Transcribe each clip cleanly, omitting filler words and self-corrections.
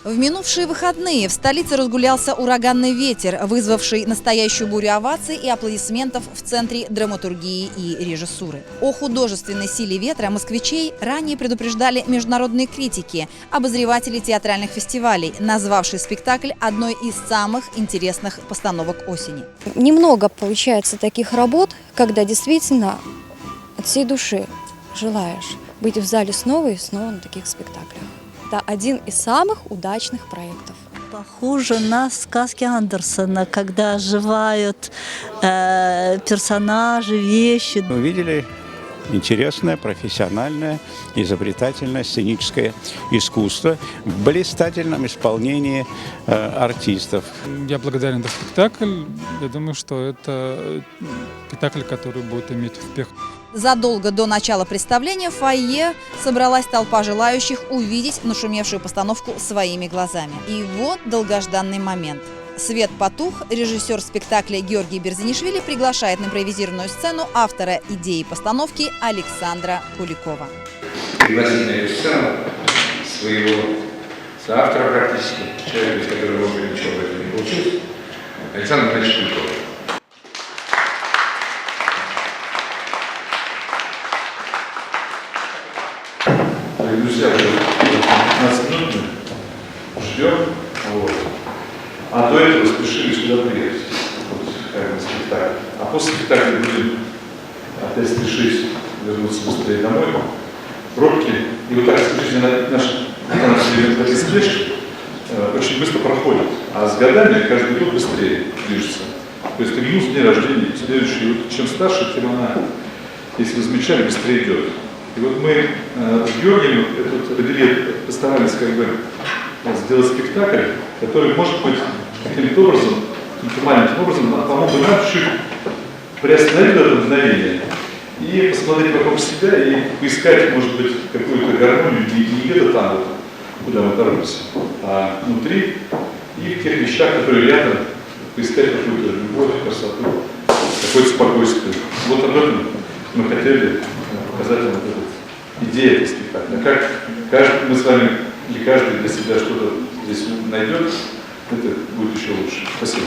В минувшие выходные в столице разгулялся ураганный ветер, вызвавший настоящую бурю оваций и аплодисментов в Центре драматургии и режиссуры. О художественной силе ветра москвичей ранее предупреждали международные критики, обозреватели театральных фестивалей, назвавшие спектакль одной из самых интересных постановок осени. Немного получается таких работ, когда действительно от всей души желаешь быть в зале снова и снова на таких спектаклях. Это один из самых удачных проектов. Похоже на сказки Андерсона, когда оживают персонажи, вещи. Мы увидели интересное, профессиональное, изобретательное сценическое искусство в блистательном исполнении артистов. Я благодарен за спектакль. Я думаю, что это спектакль, который будет иметь успех. Задолго до начала представления в фойе собралась толпа желающих увидеть нашумевшую постановку своими глазами. И вот долгожданный момент. Свет потух, режиссер спектакля Георгий Берзинишвили приглашает на импровизированную сцену автора идеи постановки Александра Куликова. Пригласить на эту сцену своего соавтора практически, человека, без которого, может быть, ничего в этом не получилось, Александр Иванович Куликов. Друзья, уже 15 минут мы ждем, вот. А до этого спешили сюда приехать, вот, как на спектакль. А после спектакля будем опять спешить вернуться быстрее домой. Пробки. И вот так, скажите, наши спешки очень быстро проходят. А с годами каждый год быстрее движется. То есть минус день рождения, следующий, вот, чем старше, тем она, если вы замечали, быстрее идет. И вот мы с Георгием постарались как бы сделать спектакль, который, может быть, каким-то образом, каким-то маленьким образом помог бы нам чуть приостановить это мгновение и посмотреть вокруг себя и поискать, может быть, какую-то гармонию не где-то там, вот, куда мы торопимся, а внутри и в тех вещах, которые рядом, поискать какую-то любовь, красоту, какое-то спокойствие. Вот об этом мы хотели показать вам вот эту идею этого спектакля. Как мы с вами, или каждый для себя что-то здесь найдет, это будет еще лучше. Спасибо.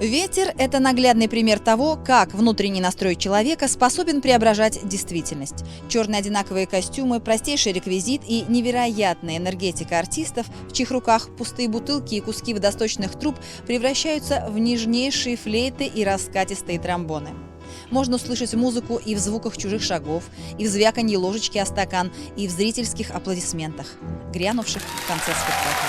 Ветер – это наглядный пример того, как внутренний настрой человека способен преображать действительность. Черные одинаковые костюмы, простейший реквизит и невероятная энергетика артистов, в чьих руках пустые бутылки и куски водосточных труб превращаются в нежнейшие флейты и раскатистые тромбоны. Можно услышать музыку и в звуках чужих шагов, и в звяканье ложечки о стакан, и в зрительских аплодисментах, грянувших в конце спектакля.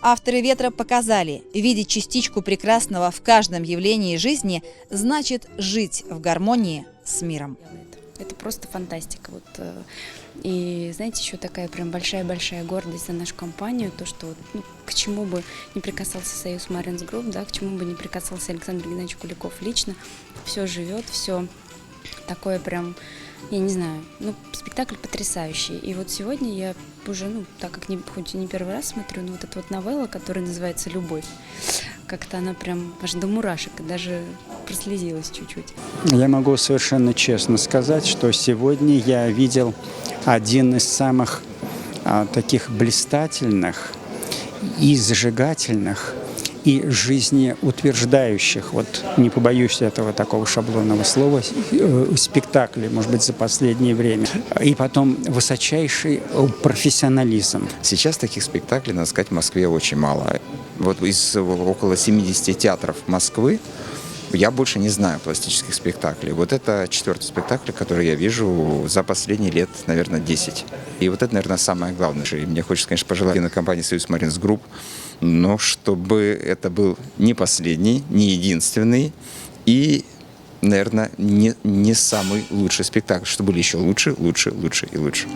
Авторы «Ветра» показали, видеть частичку прекрасного в каждом явлении жизни значит жить в гармонии с миром. Это просто фантастика. Вот. И знаете, еще такая прям большая-большая гордость за нашу компанию, то, что к чему бы не прикасался Союз Маринс Групп, да, к чему бы не прикасался Александр Геннадьевич Куликов лично, все живет, все такое прям, я не знаю, спектакль потрясающий. И вот сегодня я уже, так как хоть и не первый раз смотрю, но вот эта вот новелла, которая называется «Любовь», как-то она прям аж до мурашек, даже прослезилась чуть-чуть. Я могу совершенно честно сказать, что сегодня я видел один из самых таких блистательных и зажигательных и жизнеутверждающих, вот не побоюсь этого такого шаблонного слова, спектаклей, может быть, за последнее время. И потом высочайший профессионализм. Сейчас таких спектаклей, надо сказать, в Москве очень мало. Вот из около 70 театров Москвы я больше не знаю пластических спектаклей. Вот это 4-й спектакль, который я вижу за последние лет, наверное, 10. И вот это, наверное, самое главное. И мне хочется, конечно, пожелать кинокомпании «Союз Маринс Групп», но чтобы это был не последний, не единственный и, наверное, не самый лучший спектакль, чтобы были еще лучше, лучше, лучше и лучше.